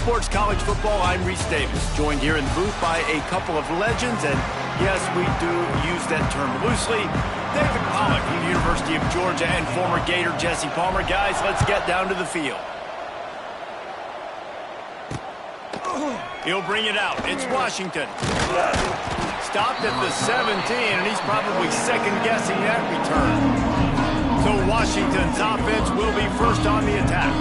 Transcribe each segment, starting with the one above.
Sports College Football, I'm Reese Davis, joined here in the booth by a couple of legends, and yes, we do use that term loosely. David Pollock from the University of Georgia and former Gator Jesse Palmer. Guys, let's get down to the field. He'll bring it out. It's Washington. Stopped at the 17, and he's probably second-guessing that return. So Washington's offense will be first on the attack.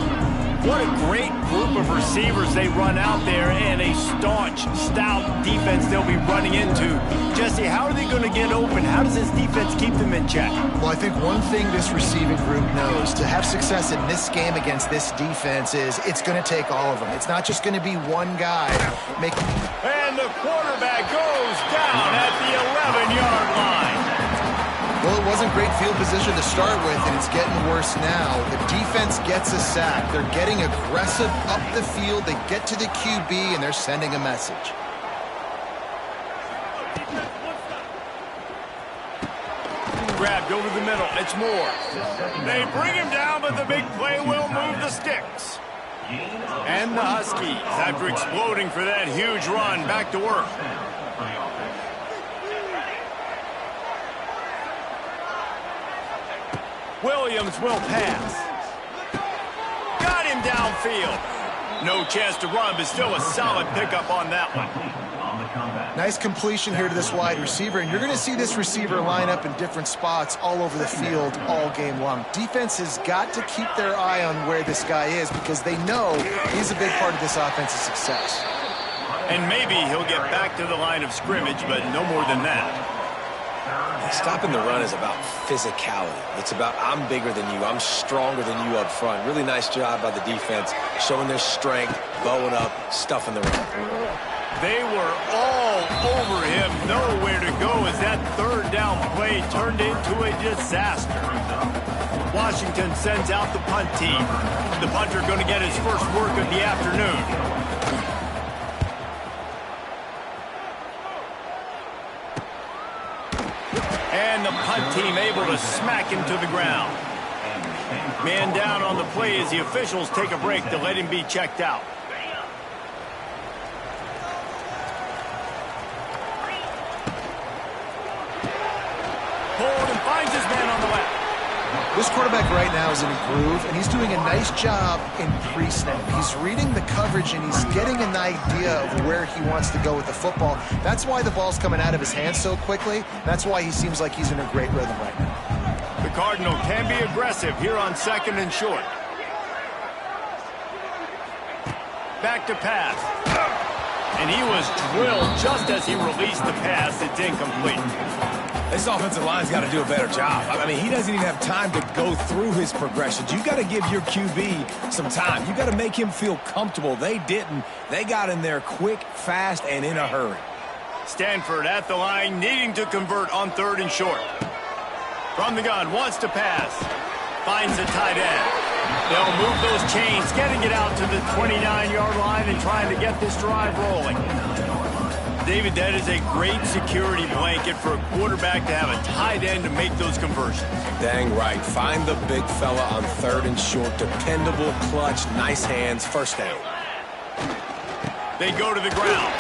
What a great group of receivers they run out there, and a staunch, stout defense they'll be running into. Jesse, how are they going to get open? How does this defense keep them in check? Well, I think one thing this receiving group knows, to have success in this game against this defense, is it's going to take all of them. It's not just going to be one guy making... And the quarterback goes down at the 11-yard line. Well, it wasn't great field position to start with, and it's getting worse now. The defense gets a sack. They're getting aggressive up the field. They get to the QB, and they're sending a message. Grabbed over the middle. It's Moore. They bring him down, but the big play will move the sticks. And the Huskies, after exploding for that huge run, back to work. Williams will pass. Got him downfield. No chance to run, but still a solid pickup on that one. Nice completion here to this wide receiver, and you're going to see this receiver line up in different spots all over the field all game long. Defense has got to keep their eye on where this guy is because they know he's a big part of this offense's success. And maybe he'll get back to the line of scrimmage, but no more than that. Stopping the run is about physicality. It's about I'm bigger than you, I'm stronger than you up front. Really nice job by the defense, showing their strength, bowing up, stuffing the run. They were all over him, nowhere to go as that third down play turned into a disaster. Washington sends out the punt team. The punter going to get his first work of the afternoon. And the punt team able to smack him to the ground. Man down on the play as the officials take a break to let him be checked out. Hold and finds his man on the left. This quarterback right now is in a groove, and he's doing a nice job in pre-snap. He's reading the coverage, and he's getting an idea of where he wants to go with the football. That's why the ball's coming out of his hands so quickly. That's why he seems like he's in a great rhythm right now. The Cardinal can be aggressive here on second and short. Back to pass. And he was drilled just as he released the pass. It's incomplete. This offensive line's got to do a better job. I mean, he doesn't even have time to go through his progressions. You got to give your QB some time. You got to make him feel comfortable. They didn't. They got in there quick, fast, and in a hurry. Stanford at the line, needing to convert on third and short. From the gun, wants to pass. Finds a tight end. They'll move those chains, getting it out to the 29-yard line and trying to get this drive rolling. David, that is a great security blanket for a quarterback to have a tight end to make those conversions. Dang right. Find the big fella on third and short. Dependable, clutch, nice hands, first down. They go to the ground.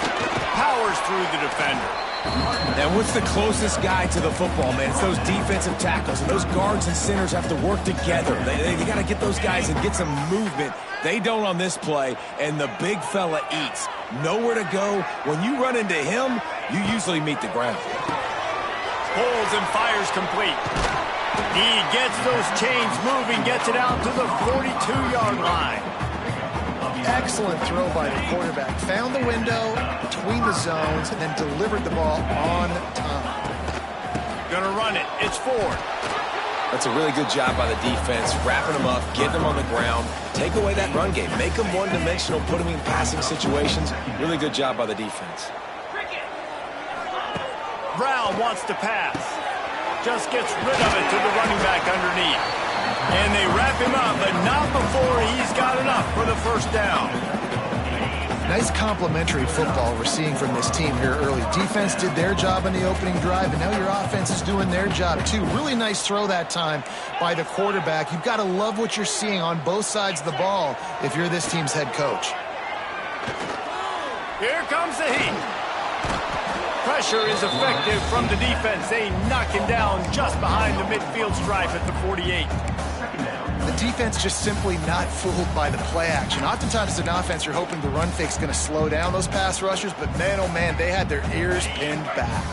Powers through the defender. And what's the closest guy to the football, man? It's those defensive tackles. And those guards and centers have to work together. They got to get those guys and get some movement. They don't on this play, and the big fella eats. Nowhere to go. When you run into him, you usually meet the ground. Pulls and fires complete. He gets those chains moving, gets it out to the 42-yard line. Excellent throw by the quarterback. Found the window between the zones and then delivered the ball on time. Gonna run it. It's Ford. That's a really good job by the defense, wrapping them up, getting them on the ground, take away that run game, make them one-dimensional, put them in passing situations. Really good job by the defense. Brown wants to pass. Just gets rid of it to the running back underneath. And they wrap him up, but not before he's got enough for the first down. Nice complimentary football we're seeing from this team here early. Defense did their job on the opening drive, and now your offense is doing their job too. Really nice throw that time by the quarterback. You've got to love what you're seeing on both sides of the ball if you're this team's head coach. Here comes the heat. Pressure is effective from the defense. They knock him down just behind the midfield stripe at the 48. The defense just simply not fooled by the play action. Oftentimes as an offense, you're hoping the run fake's going to slow down those pass rushers, but man, oh man, they had their ears pinned back.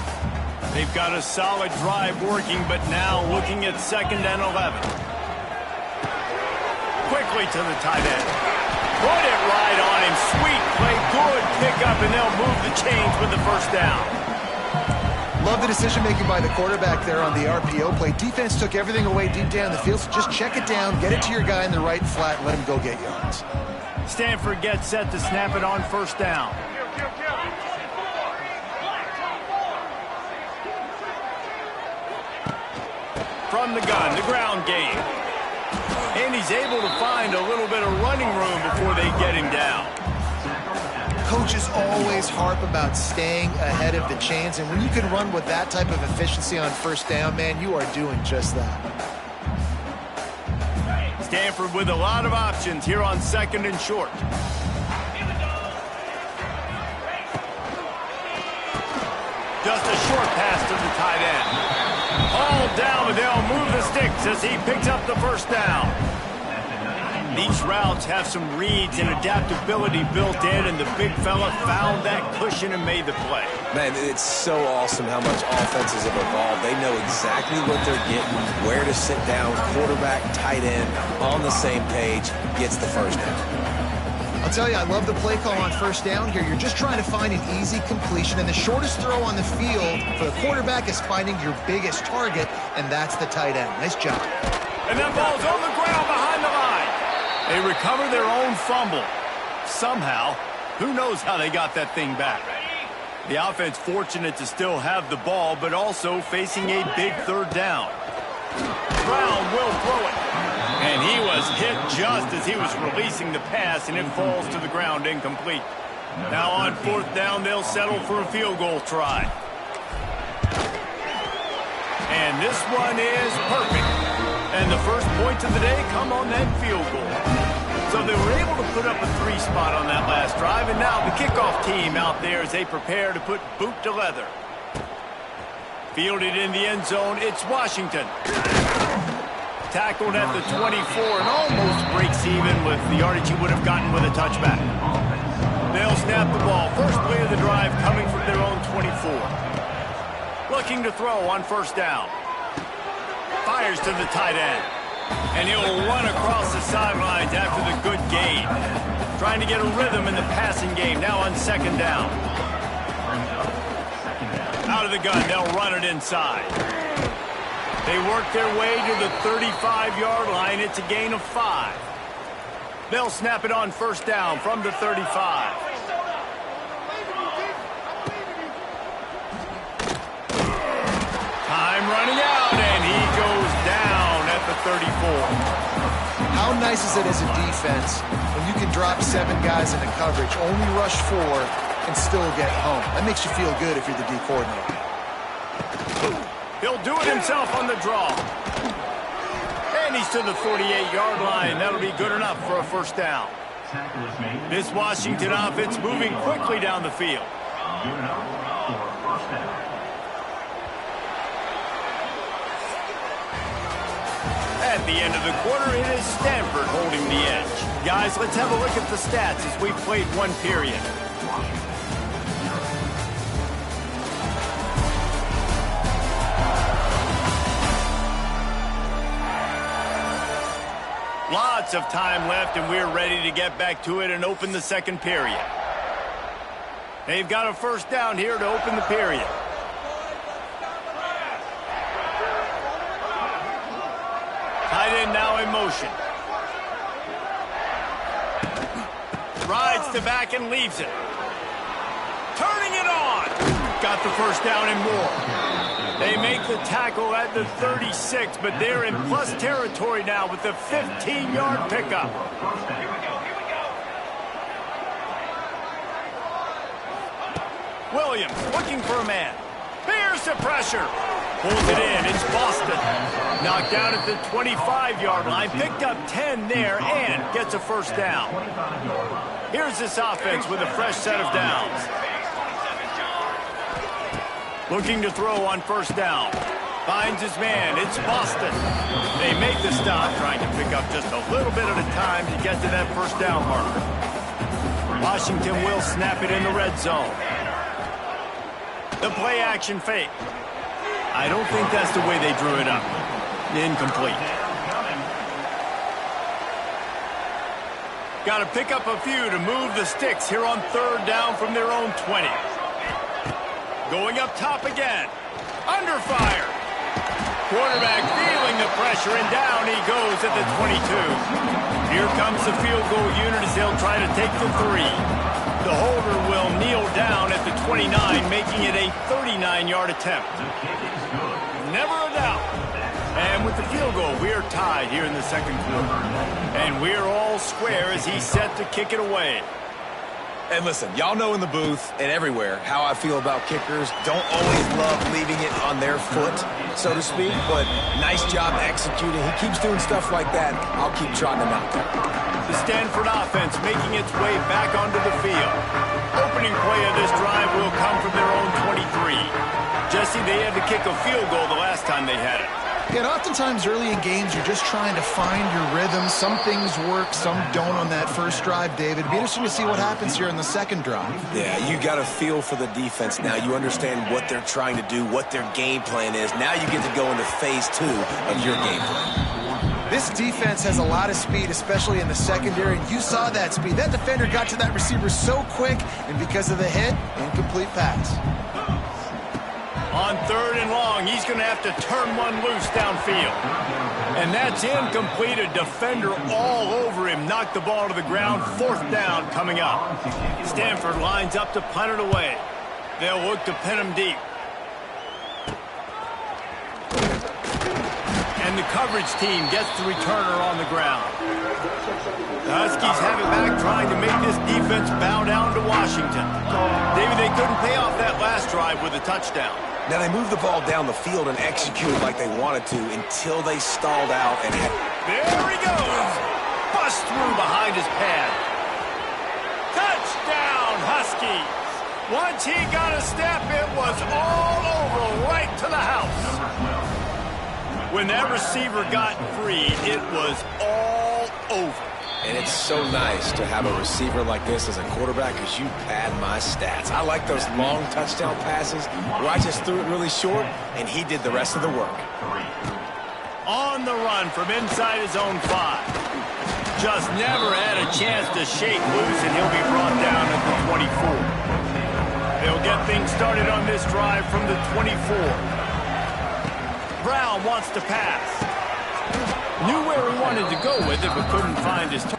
They've got a solid drive working, but now looking at 2nd and 11. Quickly to the tight end. Put it right on him. Sweet play, good pickup, and they'll move the chains with the first down. Love the decision-making by the quarterback there on the RPO play. Defense took everything away deep down the field, so just check it down, get it to your guy in the right flat, and let him go get yards. Stanford gets set to snap it on 1st down. From the gun, the ground game. And he's able to find a little bit of running room before they get him down. Coaches always harp about staying ahead of the chains, and when you can run with that type of efficiency on 1st down, man, you are doing just that. Stanford with a lot of options here on 2nd and short. Just a short pass to the tight end. All down, but they'll move the sticks as he picks up the 1st down. These routes have some reads and adaptability built in, and the big fella found that cushion and made the play. Man, it's so awesome how much offenses have evolved. They know exactly what they're getting, where to sit down, quarterback, tight end, on the same page, gets the 1st down. I'll tell you, I love the play call on 1st down here. You're just trying to find an easy completion, and the shortest throw on the field for the quarterback is finding your biggest target, and that's the tight end. Nice job. And that ball's on the ground behind the line. They recover their own fumble. Somehow, who knows how they got that thing back. The offense fortunate to still have the ball, but also facing a big 3rd down. Brown will throw it. And he was hit just as he was releasing the pass, and it falls to the ground incomplete. Now on 4th down, they'll settle for a field goal try. And this one is perfect. And the first points of the day come on that field goal. So they were able to put up a 3 spot on that last drive, and now the kickoff team out there as they prepare to put boot to leather. Fielded in the end zone, it's Washington. Tackled at the 24 and almost breaks even with the yardage he would have gotten with a touchback. They'll snap the ball. First play of the drive coming from their own 24. Looking to throw on 1st down. Fires to the tight end. And he'll run across the sidelines after the good gain. Trying to get a rhythm in the passing game now on 2nd down. Out of the gun, they'll run it inside. They work their way to the 35-yard line. It's a gain of 5. They'll snap it on 1st down from the 35. Time running out, and he goes down at the 34. How nice is it as a defense when you can drop 7 guys into coverage, only rush 4, and still get home? That makes you feel good if you're the D coordinator. He'll do it himself on the draw. And he's to the 48-yard line. That'll be good enough for a 1st down. This Washington offense moving quickly down the field. At the end of the quarter, it is Stanford holding the edge. Guys, let's have a look at the stats as we've played 1 period. Lots of time left, and we're ready to get back to it and open the 2nd period. They've got a 1st down here to open the period. Tight end now in motion. Rides to back and leaves it. Turning it on. Got the 1st down and more. They make the tackle at the 36, but they're in plus territory now with the 15-yard pickup. Williams looking for a man. Here's the pressure. Pulls it in. It's Boston. Knocked down at the 25-yard line. Picked up 10 there and gets a 1st down. Here's this offense with a fresh set of downs. Looking to throw on first down. Finds his man. It's Boston. They make the stop, trying to pick up just a little bit at a time to get to that first down marker. Washington will snap it in the red zone. The play action fake. I don't think that's the way they drew it up. Incomplete. Got to pick up a few to move the sticks here on third down from their own 20. Going up top again. Under fire. Quarterback feeling the pressure, and down he goes at the 22. Here comes the field goal unit as they'll try to take the 3. The holder will kneel down at the 29, making it a 39-yard attempt. Never a doubt. And with the field goal, we're tied here in the second quarter. And we're all square as he's set to kick it away. And listen, y'all know in the booth and everywhere how I feel about kickers. Don't always love leaving it on their foot, so to speak, but nice job executing. He keeps doing stuff like that. I'll keep trotting him out there. The Stanford offense making its way back onto the field. Opening play of this drive will come from their own 23. Jesse, they had to kick a field goal the last time they had it. And oftentimes early in games, you're just trying to find your rhythm. Some things work, some don't on that first drive, David. It'd be interesting to see what happens here in the second drive. Yeah, you got a feel for the defense now. You understand what they're trying to do, what their game plan is. Now you get to go into phase 2 of your game plan. This defense has a lot of speed, especially in the secondary, and you saw that speed. That defender got to that receiver so quick, and because of the hit, incomplete pass. On third and long, he's going to have to turn one loose downfield. And that's incomplete. A defender all over him. Knocked the ball to the ground. Fourth down coming up. Stanford lines up to punt it away. They'll look to pin him deep. And the coverage team gets the returner on the ground. The Huskies have it back, trying to make this defense bow down to Washington. David, they couldn't pay off that last drive with a touchdown. Now, they moved the ball down the field and executed like they wanted to until they stalled out and had... There he goes! Bust through behind his pad. Touchdown, Huskies! Once he got a step, it was all over, right to the house. When that receiver got free, it was all over. And it's so nice to have a receiver like this as a quarterback because you pad my stats. I like those long touchdown passes where I just threw it really short and he did the rest of the work. On the run from inside his own 5. Just never had a chance to shake loose, and he'll be brought down at the 24. They'll get things started on this drive from the 24. Brown wants to pass. Knew where he wanted to go with it, but couldn't find his target.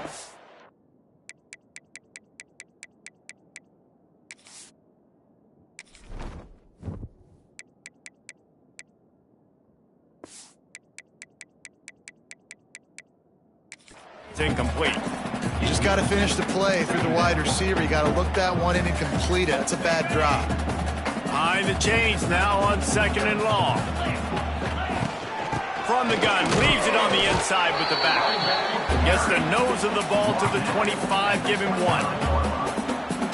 It's incomplete. You just got to finish the play through the wide receiver. You got to look that one in and complete it. That's a bad drop. Behind the chains now on second and long. From the gun, leaves it on the inside with the back. Gets the nose of the ball to the 25, give him 1.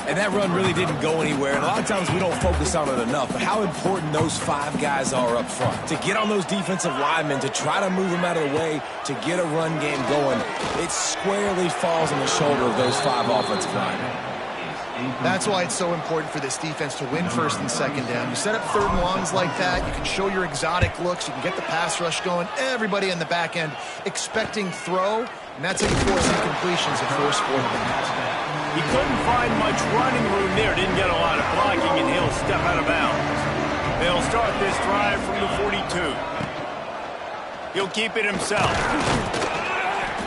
And that run really didn't go anywhere. And a lot of times we don't focus on it enough. But how important those 5 guys are up front. To get on those defensive linemen, to try to move them out of the way, to get a run game going, it squarely falls on the shoulder of those 5 offensive linemen. That's why it's so important for this defense to win first and second down. You set up third and longs like that, you can show your exotic looks, you can get the pass rush going, everybody in the back end expecting throw, and that's how you force incompletions and force fourth downs. He couldn't find much running room there, didn't get a lot of blocking, and he'll step out of bounds. They'll start this drive from the 42. He'll keep it himself.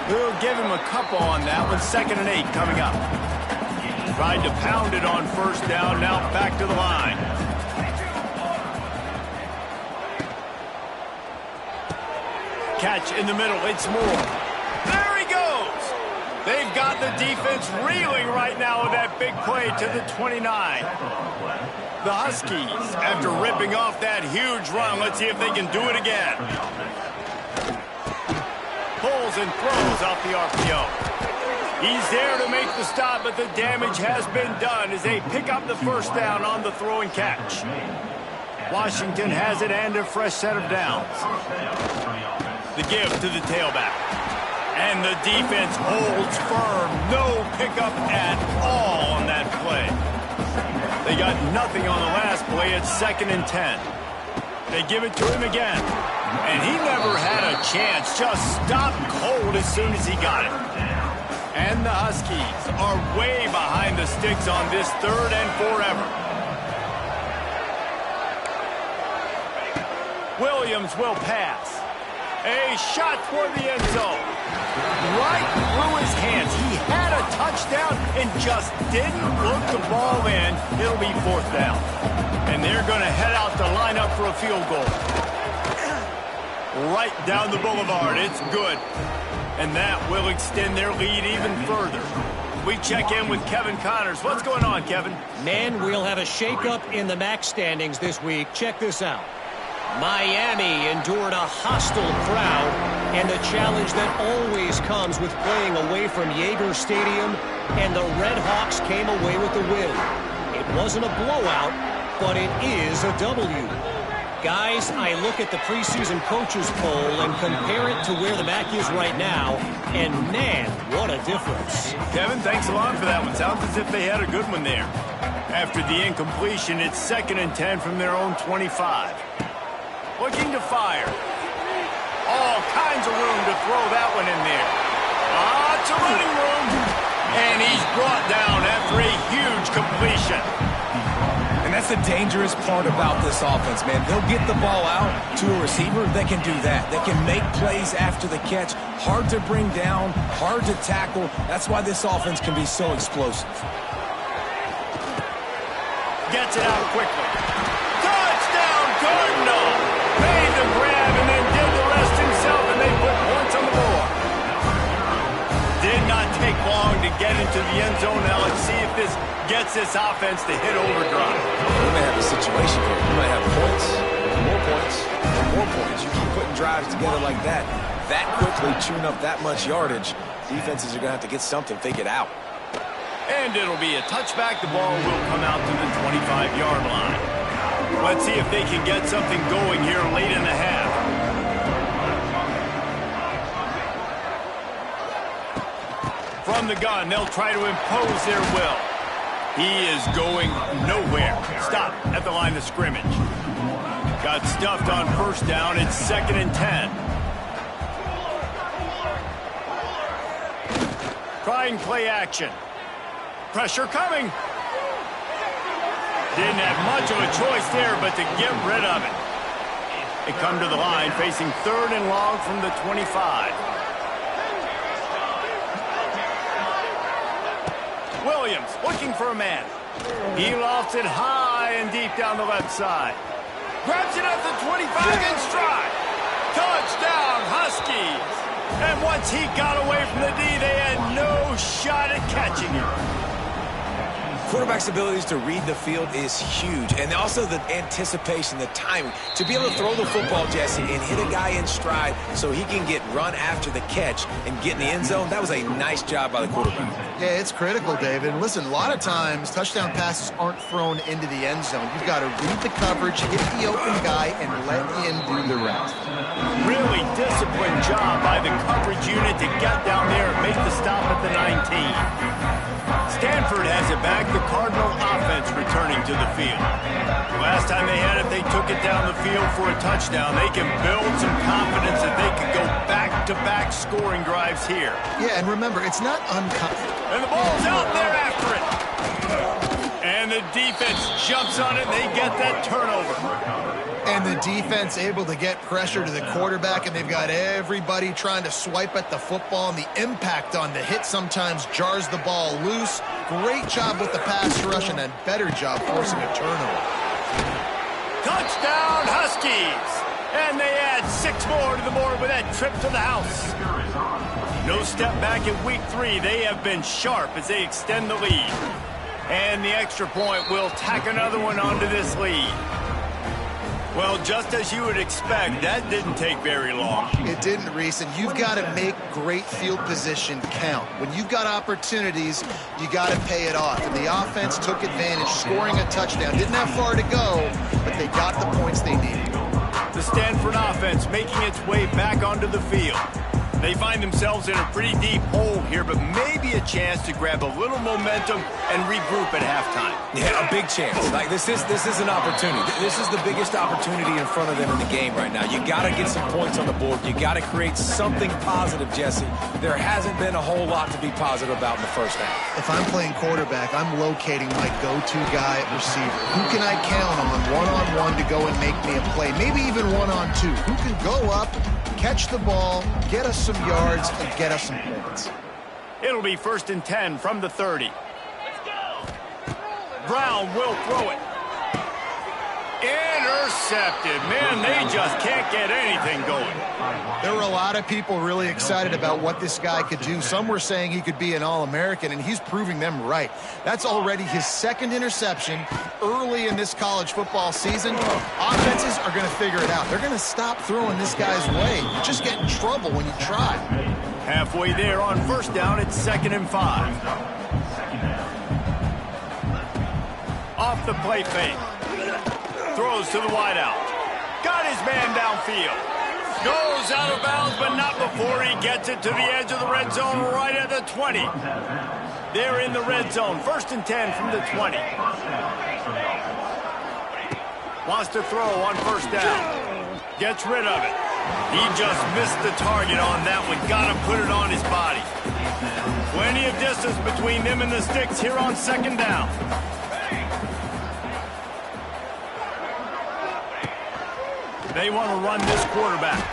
He'll give him a couple on that one. 2nd and 8 coming up. Tried to pound it on first down, now back to the line. Catch in the middle, it's Moore. There he goes! They've got the defense reeling right now with that big play to the 29. The Huskies, after ripping off that huge run, let's see if they can do it again. Pulls and throws off the RPO. He's there to make the stop, but the damage has been done as they pick up the first down on the throw and catch. Washington has it and a fresh set of downs. The give to the tailback. And the defense holds firm. No pickup at all on that play. They got nothing on the last play. It's 2nd and 10. They give it to him again. And he never had a chance. Just stopped cold as soon as he got it. And the Huskies are way behind the sticks on this 3rd and forever. Williams will pass. A shot toward the end zone. Right through his hands. He had a touchdown and just didn't look the ball in. It'll be 4th down. And they're going to head out to line up for a field goal. Right down the boulevard. It's good. And that will extend their lead even further. We check in with Kevin Connors. What's going on, Kevin? Man, we'll have a shakeup in the MAC standings this week. Check this out. Miami endured a hostile crowd and the challenge that always comes with playing away from Yager Stadium, and the Red Hawks came away with the win. It wasn't a blowout, but it is a W. Guys, I look at the preseason coaches poll and compare it to where the MAC is right now, and man, what a difference. Kevin, thanks a lot for that one. Sounds as if they had a good one there. After the incompletion, it's 2nd and 10 from their own 25. Looking to fire. All kinds of room to throw that one in there. Lots of running room. And he's brought down after a huge completion. And that's the dangerous part about this offense, man. They'll get the ball out to a receiver. They can do that. They can make plays after the catch. Hard to bring down, hard to tackle. That's why this offense can be so explosive. Gets it out quickly. Touchdown, Cardinal! Made the grab and then did the rest himself, and they put points on the board. Did not take long to get into the end zone. Now let's see if this gets this offense to hit overdrive. We may have a situation here. We might have points, more points, and more points. You keep putting drives together like that quickly, chewing up that much yardage, defenses are going to have to get something figured out. And it'll be a touchback. The ball will come out to the 25-yard line. Let's see if they can get something going here late in the half. From the gun, they'll try to impose their will. He is going nowhere. Stop at the line of scrimmage. Got stuffed on 1st down. It's 2nd and 10. Trying play action. Pressure coming. Didn't have much of a choice there, but to get rid of it. They come to the line, facing 3rd and long from the 25. Williams looking for a man. He lofts it high and deep down the left side. Grabs it at the 25 in stride. Touchdown, Huskies. And once he got away from the D, they had no shot at catching him. Quarterback's abilities to read the field is huge, and also the anticipation, the timing. To be able to throw the football, Jesse, and hit a guy in stride so he can get run after the catch and get in the end zone, that was a nice job by the quarterback. Yeah, it's critical, David. And listen, a lot of times touchdown passes aren't thrown into the end zone. You've got to read the coverage, hit the open guy, and let him do the rest. Really disciplined job by the coverage unit to get down there and make the stop at the 19. Stanford has it back. The Cardinal offense returning to the field. Last time they had it, they took it down the field for a touchdown. They can build some confidence that they could go back-to-back scoring drives here. Yeah, and remember, it's not uncommon. And the ball's out there after it. And the defense jumps on it, and they get that turnover. And the defense able to get pressure to the quarterback, and they've got everybody trying to swipe at the football, and the impact on the hit sometimes jars the ball loose. Great job with the pass rush, and a better job forcing a turnover. Touchdown, Huskies! And they add 6 more to the board with that trip to the house. No step back in week 3. They have been sharp as they extend the lead. And the extra point will tack another one onto this lead. Well, just as you would expect, that didn't take very long. It didn't, Reese, and you've got to make great field position count. When you've got opportunities, you got to pay it off. And the offense took advantage, scoring a touchdown. Didn't have far to go, but they got the points they needed. The Stanford offense making its way back onto the field. They find themselves in a pretty deep hole here, but maybe a chance to grab a little momentum and regroup at halftime. Yeah, a big chance. Like this is an opportunity. This is the biggest opportunity in front of them in the game right now. You got to get some points on the board. You got to create something positive, Jesse. There hasn't been a whole lot to be positive about in the first half. If I'm playing quarterback, I'm locating my go-to guy at receiver. Who can I count on one-on-one to go and make me a play? Maybe even one-on-two. Who can go up, catch the ball, get us some yards, and get us some points. It'll be 1st and 10 from the 30. Brown will throw it. Intercepted. Man, they just can't get anything going. There were a lot of people really excited about what this guy could do. Some were saying he could be an All-American, and he's proving them right. That's already his 2nd interception early in this college football season. Offenses are going to figure it out. They're going to stop throwing this guy's way. You just get in trouble when you try. Halfway there on 1st down, it's 2nd and 5. Off the play fake. Throws to the wideout. Got his man downfield. Goes out of bounds, but not before he gets it to the edge of the red zone right at the 20. They're in the red zone. 1st and 10 from the 20. Wants to throw on 1st down. Gets rid of it. He just missed the target on that one. Got to put it on his body. Plenty of distance between them and the sticks here on 2nd down. They want to run this quarterback.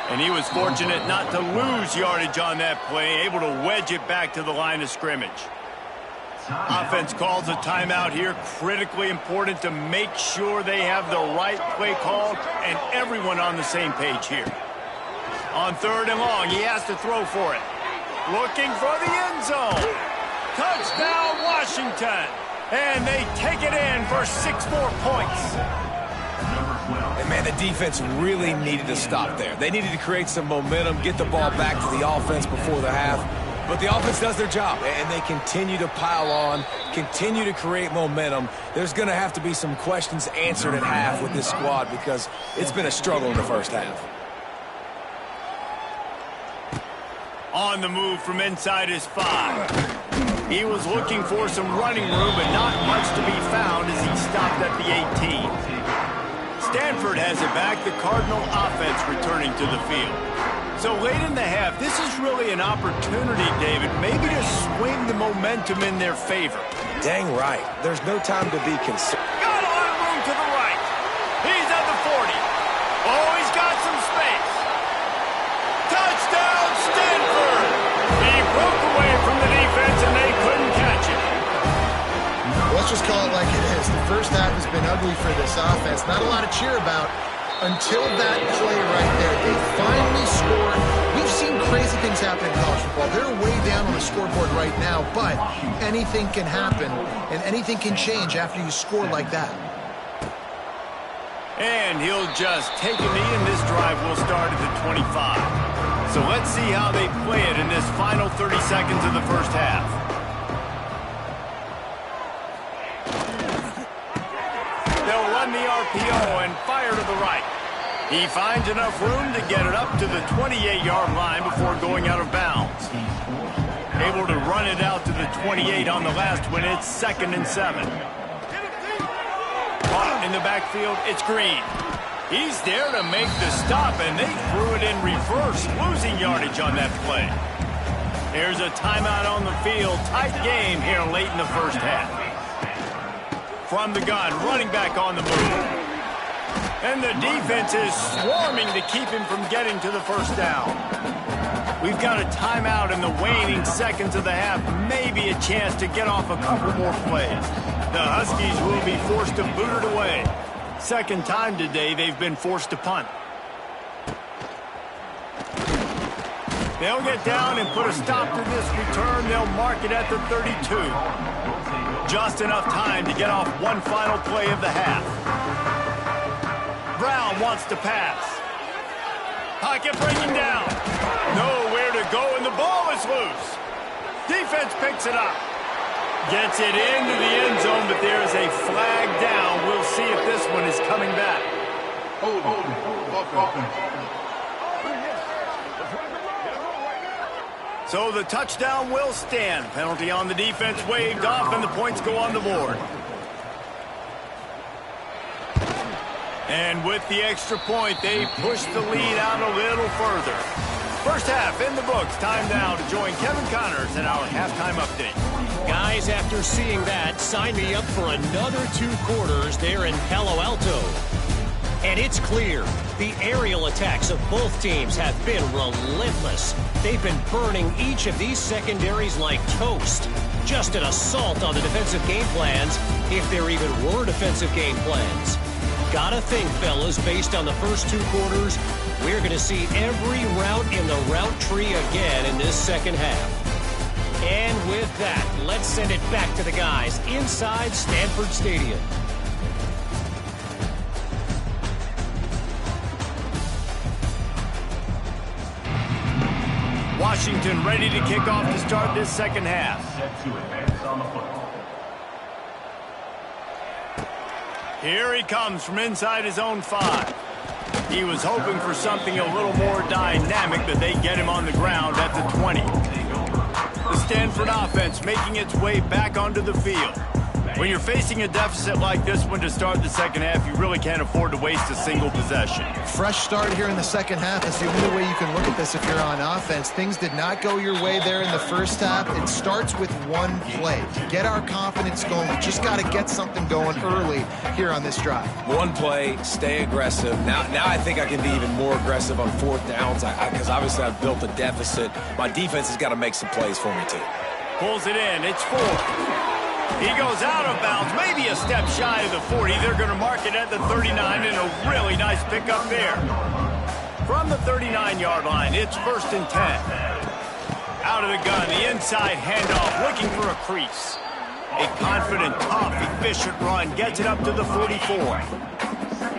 And he was fortunate not to lose yardage on that play, able to wedge it back to the line of scrimmage. Offense calls a timeout here, critically important to make sure they have the right play call and everyone on the same page here. On 3rd and long, he has to throw for it. Looking for the end zone. Touchdown, Washington. And they take it in for 6 more points. And, man, the defense really needed to stop there. They needed to create some momentum, get the ball back to the offense before the half. But the offense does their job, and they continue to pile on, continue to create momentum. There's going to have to be some questions answered at half with this squad because it's been a struggle in the first half. On the move from inside his 5. He was looking for some running room, but not much to be found as he stopped at the 18. Stanford has it back, the Cardinal offense returning to the field. So late in the half, this is really an opportunity, David, maybe to swing the momentum in their favor. Dang right. There's no time to be concerned. Got a lot of room to the right. He's at the 40. Oh, he's got some space. Touchdown, Stanford! He broke away from the defense, and they couldn't catch him. Let's just call it like it is. The first half has been ugly for this offense. Not a lot to cheer about until that play right there. They finally scored. We've seen crazy things happen in college football. They're way down on the scoreboard right now, but anything can happen, and anything can change after you score like that. And he'll just take a knee, and this drive will start at the 25. So let's see how they play it in this final 30 seconds of the first half. They'll run the RPO and fire to the right. He finds enough room to get it up to the 28-yard line before going out of bounds. Able to run it out to the 28 on the last one. It's 2nd and 7. Caught in the backfield, it's Green. He's there to make the stop, and they threw it in reverse, losing yardage on that play. Here's a timeout on the field. Tight game here late in the first half. From the gun, running back on the move. And the defense is swarming to keep him from getting to the first down. We've got a timeout in the waning seconds of the half. Maybe a chance to get off a couple more plays. The Huskies will be forced to boot it away. Second time today they've been forced to punt. They'll get down and put a stop to this return. They'll mark it at the 32. Just enough time to get off one final play of the half. Brown wants to pass. Pocket breaking down. Nowhere to go, and the ball is loose. Defense picks it up. Gets it into the end zone, but there is a flag down. We'll see if this one is coming back. So the touchdown will stand. Penalty on the defense waved off, and the points go on the board. And with the extra point, they push the lead out a little further. First half in the books. Time now to join Kevin Connors in our halftime update. Guys, after seeing that, sign me up for another 2 quarters there in Palo Alto. And it's clear, the aerial attacks of both teams have been relentless. They've been burning each of these secondaries like toast. Just an assault on the defensive game plans, if there even were defensive game plans. Gotta think, fellas, based on the first 2 quarters, we're going to see every route in the route tree again in this second half. And with that, let's send it back to the guys inside Stanford Stadium. Washington ready to kick off to start this second half. Here he comes from inside his own 5. He was hoping for something a little more dynamic, but they get him on the ground at the 20. The Stanford offense making its way back onto the field. When you're facing a deficit like this one to start the second half, you really can't afford to waste a single possession. Fresh start here in the second half is the only way you can look at this if you're on offense. Things did not go your way there in the first half. It starts with one play. To get our confidence going, we just got to get something going early here on this drive. One play, stay aggressive. Now I think I can be even more aggressive on 4th downs because obviously I've built a deficit. My defense has got to make some plays for me too. Pulls it in. It's 4. He goes out of bounds, maybe a step shy of the 40. They're going to mark it at the 39, and a really nice pickup there. From the 39-yard line, it's 1st and 10. Out of the gun, the inside handoff, looking for a crease. A confident, tough, efficient run gets it up to the 44.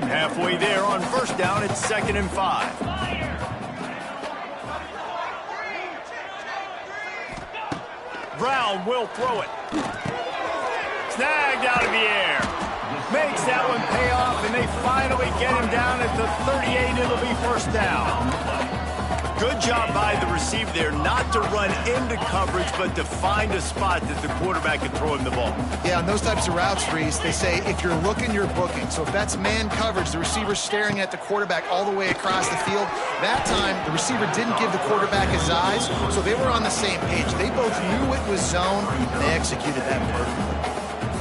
Halfway there on 1st down, it's 2nd and 5. Brown will throw it. Snagged out of the air. Makes that one pay off, and they finally get him down at the 38. It'll be 1st down. Good job by the receiver there, not to run into coverage, but to find a spot that the quarterback can throw him the ball. Yeah, on those types of routes, Reese, they say if you're looking, you're booking. So if that's man coverage, the receiver's staring at the quarterback all the way across the field. That time, the receiver didn't give the quarterback his eyes, so they were on the same page. They both knew it was zone, and they executed that perfectly.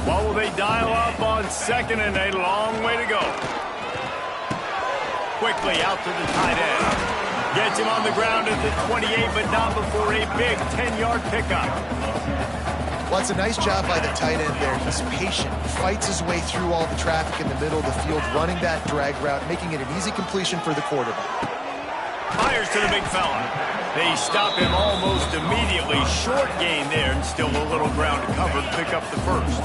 What will they dial up on 2nd and a long way to go? Quickly out to the tight end. Gets him on the ground at the 28, but not before a big 10-yard pickup. Well, it's a nice job by the tight end there. He's patient. He fights his way through all the traffic in the middle of the field, running that drag route, making it an easy completion for the quarterback. Fires to the big fella. They stop him almost immediately. Short gain there, and still a little ground to cover to pick up the 1st.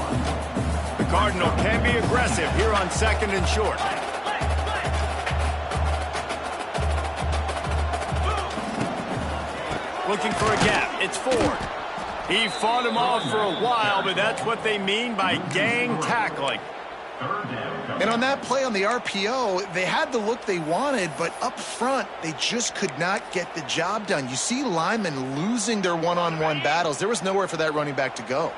The Cardinal can be aggressive here on 2nd and short. Looking for a gap. It's Ford. He fought him off for a while, but that's what they mean by gang tackling. And on that play on the RPO, they had the look they wanted, but up front, they just could not get the job done. You see linemen losing their one-on-one battles. There was nowhere for that running back to go.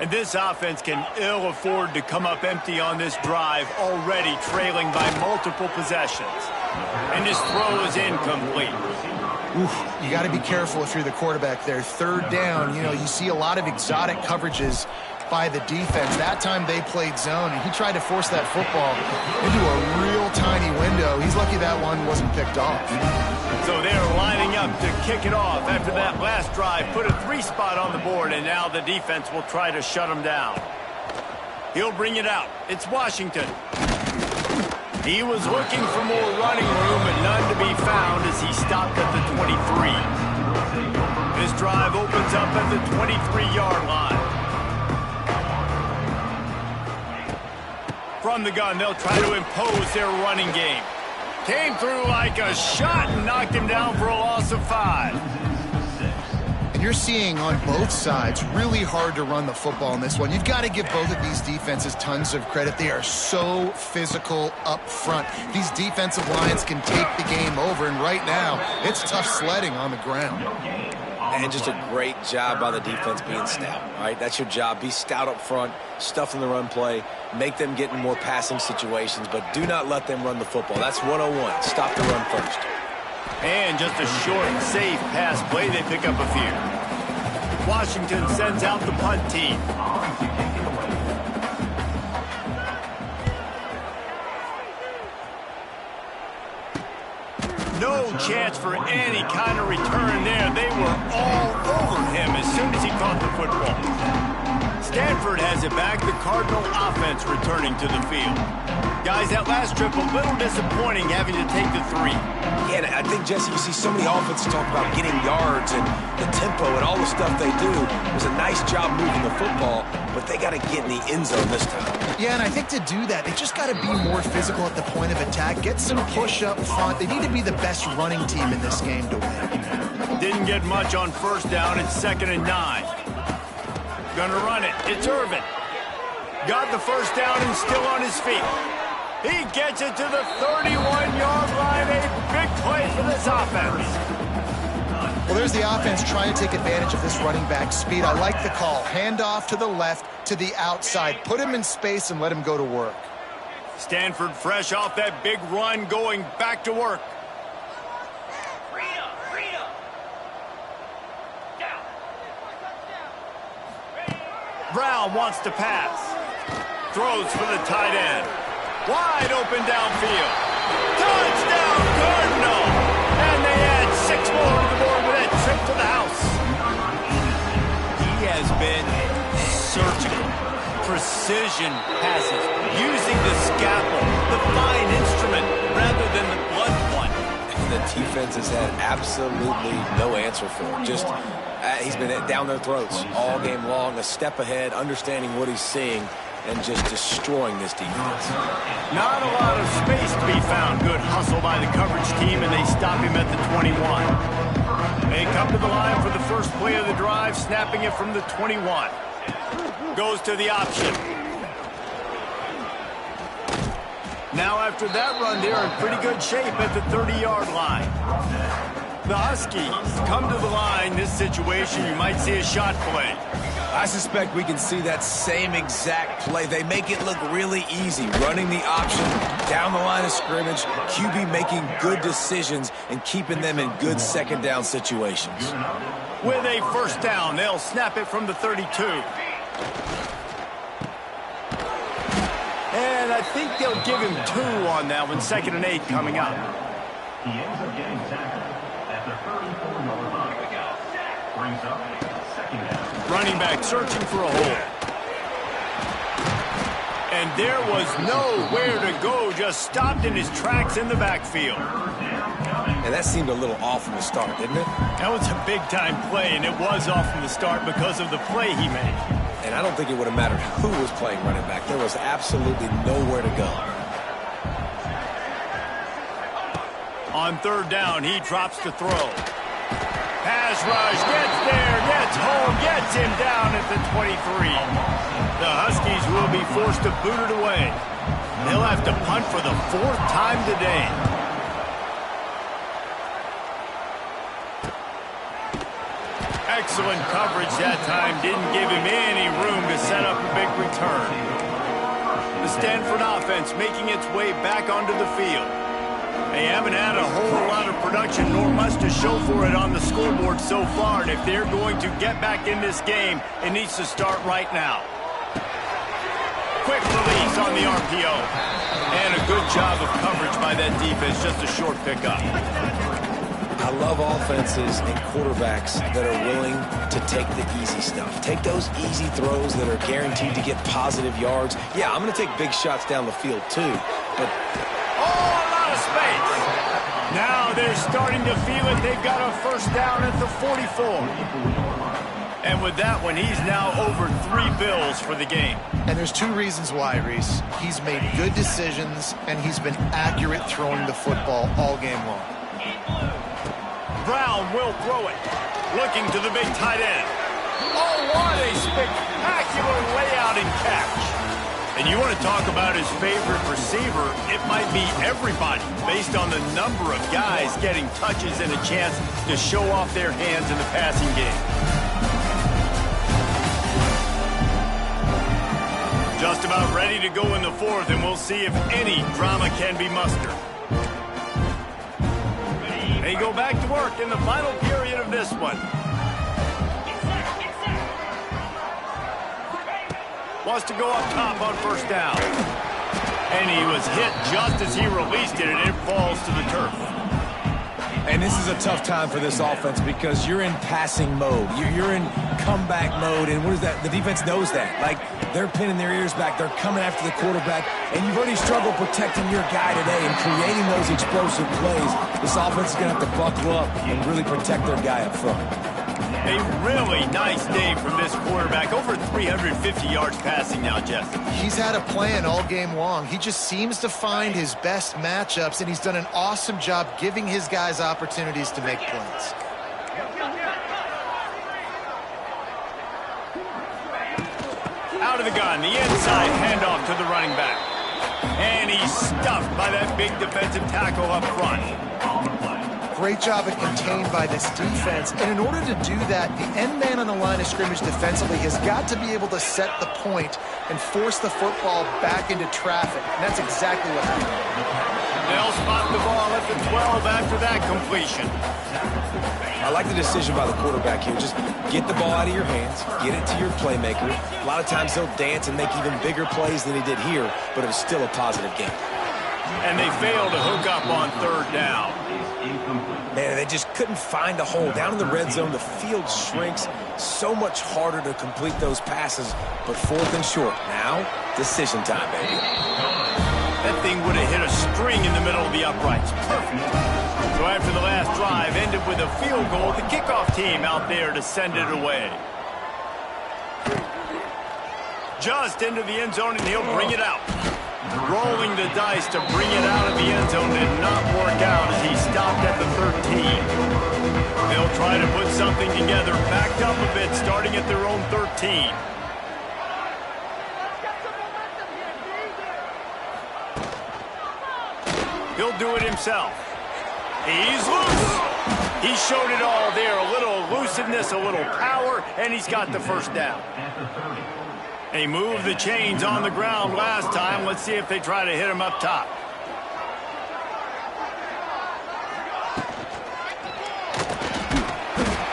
And this offense can ill afford to come up empty on this drive, already trailing by multiple possessions. And this throw is incomplete. Oof, you got to be careful if you're the quarterback there. 3rd down, you see a lot of exotic coverages by the defense. That time they played zone, and he tried to force that football into a real tiny window. He's lucky that one wasn't picked off. So they're lining up to kick it off after that last drive. Put a 3 spot on the board, and now the defense will try to shut him down. He'll bring it out. It's Washington. He was looking for more running room, but none to be found as he stopped at the 23. This drive opens up at the 23-yard line. From From the gun, they'll try to impose their running game. Came through like a shot and knocked him down for a loss of 5. And you're seeing on both sides really hard to run the football in this one. You've got to give both of these defenses tons of credit. They are so physical up front. These defensive lines can take the game over, and right now, it's tough sledding on the ground. And just a great job by the defense being stout, right? That's your job. Be stout up front, stuff in the run play, make them get in more passing situations, but do not let them run the football. That's 101. Stop the run first. And just a short, safe pass play. They pick up a few. Washington sends out the punt team. No chance for any kind of return there. They were all over him as soon as he caught the football. Stanford has it back. The Cardinal offense returning to the field. Guys, that last trip, a little disappointing having to take the 3. Yeah, and I think, Jesse, you see so many offenses talk about getting yards and the tempo and all the stuff they do. It was a nice job moving the football, but they got to get in the end zone this time. Yeah, and I think to do that, they just got to be more physical at the point of attack, get some push up front. They need to be the best running team in this game to win. Didn't get much on first down. It's 2nd and 9. Gonna run it. It's Irvin. Got the first down and still on his feet. He gets it to the 31-yard line. A big play for this offense. Well, there's the offense trying to take advantage of this running back speed. I like the call. Hand off to the left, to the outside. Put him in space and let him go to work. Stanford fresh off that big run, going back to work. Brown wants to pass. Throws for the tight end. Wide open downfield. Touchdown, Cardinal! And they add 6 more to the board with that trip to the house. He has been surgical. Precision passes. Using the scalpel, the fine instrument, rather than the blunt one. The defense has had absolutely no answer for him. Just, he's been down their throats all game long, a step ahead, understanding what he's seeing, and just destroying this defense. Not a lot of space to be found. Good hustle by the coverage team, and they stop him at the 21. They come to the line for the first play of the drive, snapping it from the 21. Goes to the option. Now after that run, they're in pretty good shape at the 30-yard line. The Huskies come to the line. This situation, you might see a shot play. I suspect we can see that same exact play. They make it look really easy, running the option down the line of scrimmage, QB making good decisions and keeping them in good second down situations. With a first down, they'll snap it from the 32. And I think they'll give him 2 on that one. 2nd and 8 coming up. He ends up getting tackled at the 34-yard line. Brings up 2nd down. Running back searching for a hole. And there was nowhere to go. Just stopped in his tracks in the backfield. And that seemed a little off from the start, didn't it? That was a big-time play, and it was off from the start because of the play he made. And I don't think it would have mattered who was playing running back. There was absolutely nowhere to go. On 3rd down, he drops to throw. Pass rush, gets there, gets home, gets him down at the 23. The Huskies will be forced to boot it away. They'll have to punt for the 4th time today. Excellent coverage that time. Didn't give him any room to set up a big return. The Stanford offense making its way back onto the field. They haven't had a whole lot of production, nor much to show for it on the scoreboard so far. And if they're going to get back in this game, it needs to start right now. Quick release on the RPO. And a good job of coverage by that defense. Just a short pickup. I love offenses and quarterbacks that are willing to take the easy stuff. Take those easy throws that are guaranteed to get positive yards. Yeah, I'm going to take big shots down the field too, but... Oh, a lot of space. Now they're starting to feel it. They've got a first down at the 44. And with that one, he's now over 3 bills for the game. And there's 2 reasons why, Reese. He's made good decisions, and he's been accurate throwing the football all game long. Brown will throw it. Looking to the big tight end. Oh, what a spectacular layout and catch. And you want to talk about his favorite receiver, it might be everybody based on the number of guys getting touches and a chance to show off their hands in the passing game. Just about ready to go in the 4th, and we'll see if any drama can be mustered. They go back to work in the final period of this one. Wants to go up top on first down. And he was hit just as he released it, and it falls to the turf. And this is a tough time for this offense because you're in passing mode. You're in comeback mode, and what is that? The defense knows that. Like, they're pinning their ears back. They're coming after the quarterback, and you've already struggled protecting your guy today and creating those explosive plays. This offense is going to have to buckle up and really protect their guy up front. A really nice day from this quarterback. Over 350 yards passing now, Jesse. He's had a plan all game long. He just seems to find his best matchups, and he's done an awesome job giving his guys opportunities to make plays. Out of the gun, the inside handoff to the running back. And he's stuffed by that big defensive tackle up front. Great job at contained by this defense. And in order to do that, the end man on the line of scrimmage defensively has got to be able to set the point and force the football back into traffic. And that's exactly what happened. They'll spot the ball at the 12 after that completion. I like the decision by the quarterback here. Just get the ball out of your hands, get it to your playmaker. A lot of times he'll dance and make even bigger plays than he did here, but it was still a positive game. And they failed to hook up on third down. Man, they just couldn't find a hole. Down in the red zone, the field shrinks. So much harder to complete those passes, but 4th and short. Now, decision time, baby. That thing would have hit a string in the middle of the uprights. Perfect. So after the last drive ended with a field goal, the kickoff team out there to send it away. Just into the end zone, and he'll bring it out. Rolling the dice to bring it out of the end zone did not work out as he stopped at the 13. They'll try to put something together, backed up a bit, starting at their own 13. He'll do it himself. He's loose. He showed it all there. A little elusiveness, a little power, and he's got the first down. They moved the chains on the ground last time. Let's see if they try to hit him up top.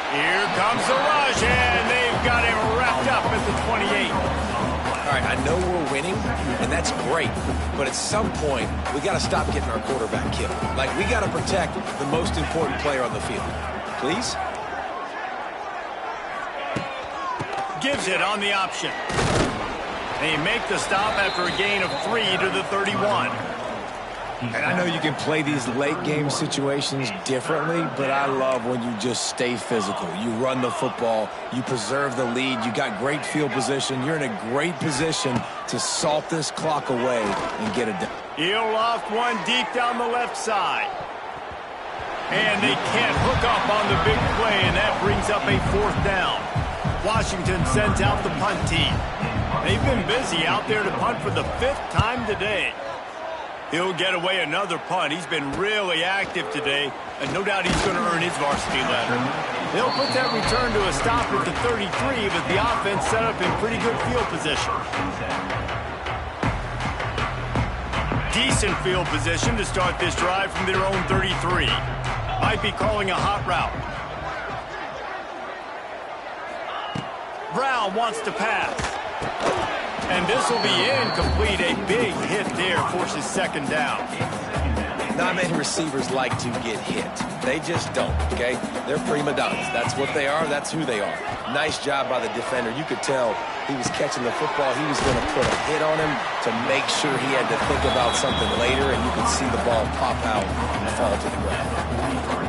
Here comes the rush, and they've got him wrapped up at the 28. All right, I know we're winning, and that's great, but at some point, we got to stop getting our quarterback killed. Like, we got to protect the most important player on the field. Please? Gives it on the option. They make the stop after a gain of 3 to the 31. And I know you can play these late game situations differently, but I love when you just stay physical. You run the football, you preserve the lead, you got great field position, you're in a great position to salt this clock away and get it done. He'll loft one deep down the left side. And they can't hook up on the big play, and that brings up a 4th down. Washington sends out the punt team. They've been busy out there to punt for the 5th time today. He'll get away another punt. He's been really active today, and no doubt he's going to earn his varsity letter. They'll put that return to a stop at the 33, but the offense set up in pretty good field position. Decent field position to start this drive from their own 33. Might be calling a hot route. Brown wants to pass. And this will be incomplete. A big hit there forces 2nd down. Not many receivers like to get hit. They just don't, okay? They're prima donnas. That's what they are. That's who they are. Nice job by the defender. You could tell he was catching the football, he was going to put a hit on him to make sure he had to think about something later, and you could see the ball pop out and fall to the ground.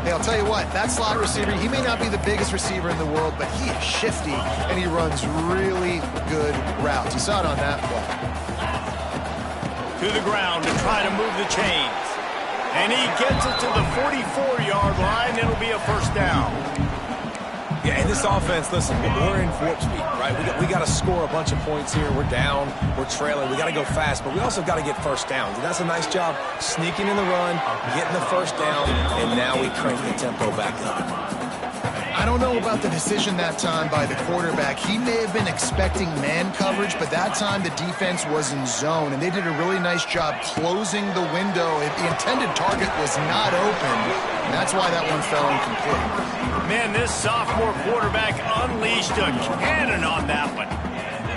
Hey, I'll tell you what, that slot receiver, he may not be the biggest receiver in the world, but he is shifty, and he runs really good routes. You saw it on that play. To the ground to try to move the chains. And he gets it to the 44-yard line. It'll be a first down. Yeah, and this offense, listen, we're in warp speed, right? We got to score a bunch of points here. We're down, we're trailing. We got to go fast, but we also got to get first downs. And that's a nice job sneaking in the run, getting the first down, and now we crank the tempo back up. I don't know about the decision that time by the quarterback. He may have been expecting man coverage, but that time the defense was in zone, and they did a really nice job closing the window. The intended target was not open, and that's why that one fell incomplete. Man, this sophomore quarterback unleashed a cannon on that one.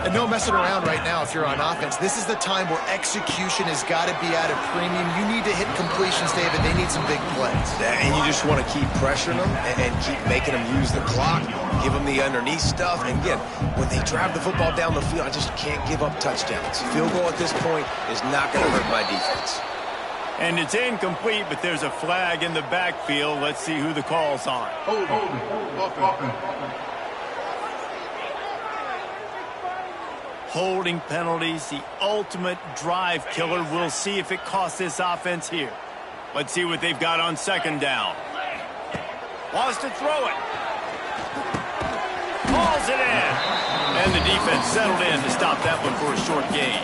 And no messing around right now if you're on offense. This is the time where execution has got to be at a premium. You need to hit completions, David. They need some big plays. And you just want to keep pressuring them and keep making them use the clock, give them the underneath stuff. And again, when they drive the football down the field, I just can't give up touchdowns. Field goal at this point is not going to hurt my defense. And it's incomplete, but there's a flag in the backfield. Let's see who the call's on. Holding penalties, the ultimate drive killer. We'll see if it costs this offense here. Let's see what they've got on second down. Wants to throw it. Hauls it in. And the defense settled in to stop that one for a short gain.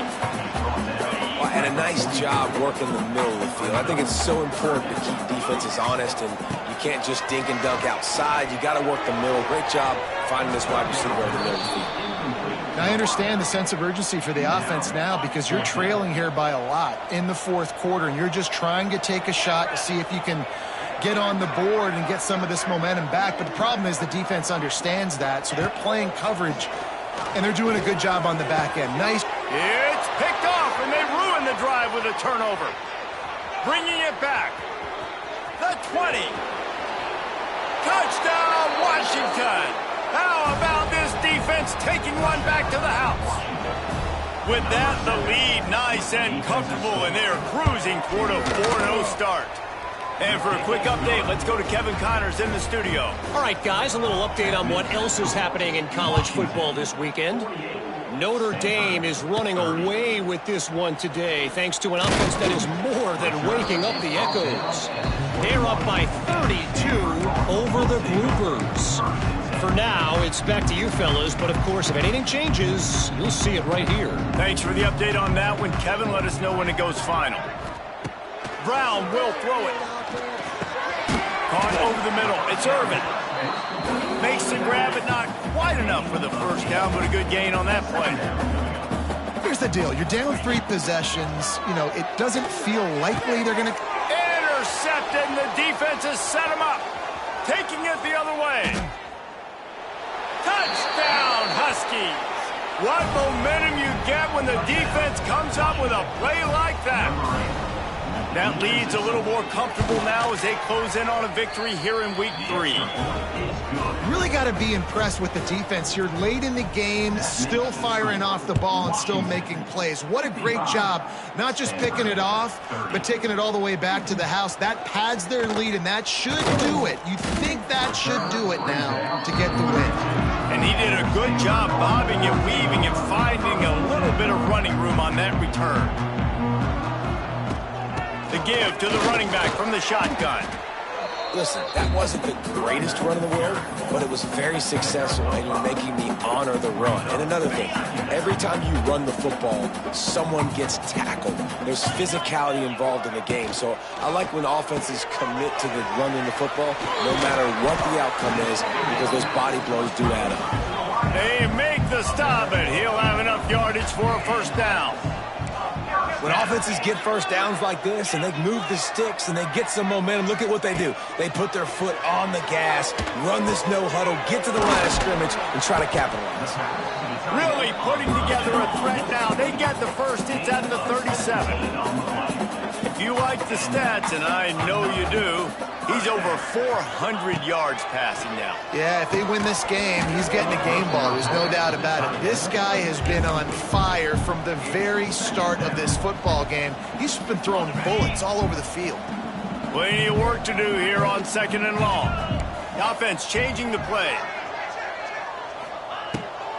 And a nice job working the middle of the field. I think it's so important to keep defenses honest, and you can't just dink and dunk outside. You got to work the middle. Great job finding this wide receiver in the middle of the field. Now, I understand the sense of urgency for the offense now because you're trailing here by a lot in the fourth quarter, and you're just trying to take a shot to see if you can get on the board and get some of this momentum back. But the problem is the defense understands that, so they're playing coverage, and they're doing a good job on the back end. Nice. It's picked off, and they ruin the drive with a turnover. Bringing it back. The 20. Touchdown, Washington. How about this defense taking one back to the house? With that, the lead nice and comfortable, and they're cruising toward a 4-0 start. And for a quick update, let's go to Kevin Connors in the studio. All right, guys, a little update on what else is happening in college football this weekend. Notre Dame is running away with this one today, thanks to an offense that is more than waking up the echoes. They're up by 32 over the Groupers. For now, it's back to you fellas, but of course, if anything changes, you'll see it right here. Thanks for the update on that one, Kevin. Let us know when it goes final. Brown will throw it. Caught over the middle. It's Irvin. Makes the grab, but not quite enough for the first down, but a good gain on that play. Here's the deal. You're down 3 possessions. You know, it doesn't feel likely they're going to... Intercepted, and the defense has set him up. Taking it the other way. Touchdown, Huskies. What momentum you get when the defense comes up with a play like that. That lead's a little more comfortable now as they close in on a victory here in week 3. Really got to be impressed with the defense. You're late in the game, still firing off the ball and still making plays. What a great job, not just picking it off, but taking it all the way back to the house. That pads their lead, and that should do it. You think that should do it now to get the win. And he did a good job bobbing and weaving and finding a little bit of running room on that return. The give to the running back from the shotgun. Listen, that wasn't the greatest run in the world, but it was very successful, and you're making me honor the run. And another thing, every time you run the football, someone gets tackled. There's physicality involved in the game. So I like when offenses commit to the running the football, no matter what the outcome is, because those body blows do add up. They make the stop, and he'll have enough yardage for a first down. When offenses get first downs like this and they move the sticks and they get some momentum, look at what they do. They put their foot on the gas, run this no huddle, get to the line of scrimmage, and try to capitalize. Really putting together a threat now. They get the first. It's at the 37. you like the stats, and I know you do, he's over 400 yards passing now. Yeah, if they win this game, he's getting a game ball. There's no doubt about it. This guy has been on fire from the very start of this football game. He's been throwing bullets all over the field. Plenty of work to do here on 2nd and long. The offense changing the play.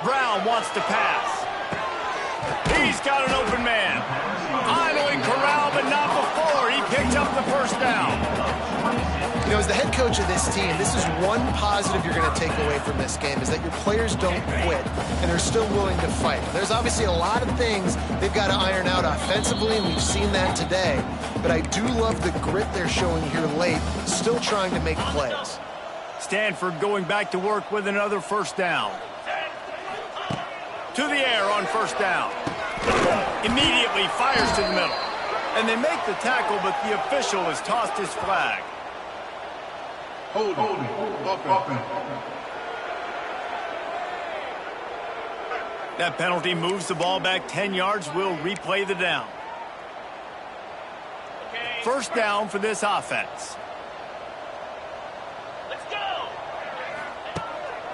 Brown wants to pass. He's got an open man. Idling corral, but not before. He picked up the first down. You know, as the head coach of this team, this is one positive you're going to take away from this game, is that your players don't quit, and they're still willing to fight. There's obviously a lot of things they've got to iron out offensively, and we've seen that today. But I do love the grit they're showing here late, still trying to make plays. Stanford going back to work with another first down. To the air on first down. Immediately fires to the middle. And they make the tackle, but the official has tossed his flag. Hold on. That penalty moves the ball back 10 yards. We'll replay the down. First down for this offense. Let's go.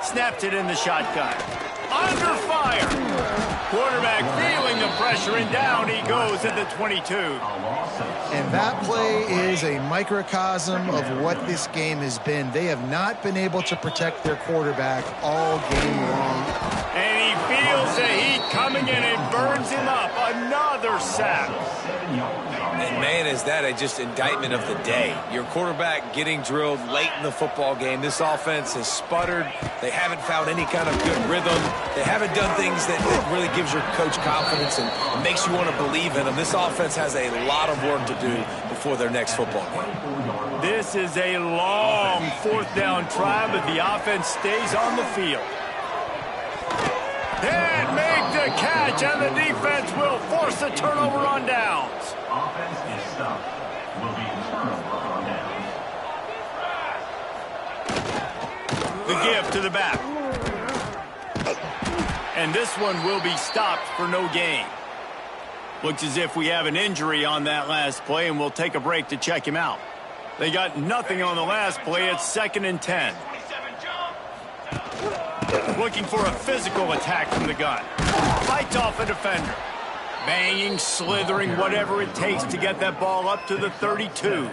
Snapped it in the shotgun. Under fire. Quarterback feeling the pressure, and down he goes at the 22. And that play is a microcosm of what this game has been. They have not been able to protect their quarterback all game long. And he feels the heat coming in and burns him up. Another sack. And man, is that just indictment of the day. Your quarterback getting drilled late in the football game. This offense has sputtered. They haven't found any kind of good rhythm. They haven't done things that really gives your coach confidence and makes you want to believe in them. This offense has a lot of work to do before their next football game. This is a long fourth down try, but the offense stays on the field. And make the catch, and the defense will force a turnover on downs. Offense is stopped. Will be turnover on downs. The give to the back. And this one will be stopped for no gain. Looks as if we have an injury on that last play, and we'll take a break to check him out. They got nothing on the last play. It's 2nd and 10. Looking for a physical attack from the gun. Fights off a defender. Banging, slithering, whatever it takes to get that ball up to the 32.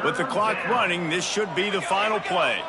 With the clock running, this should be the final play.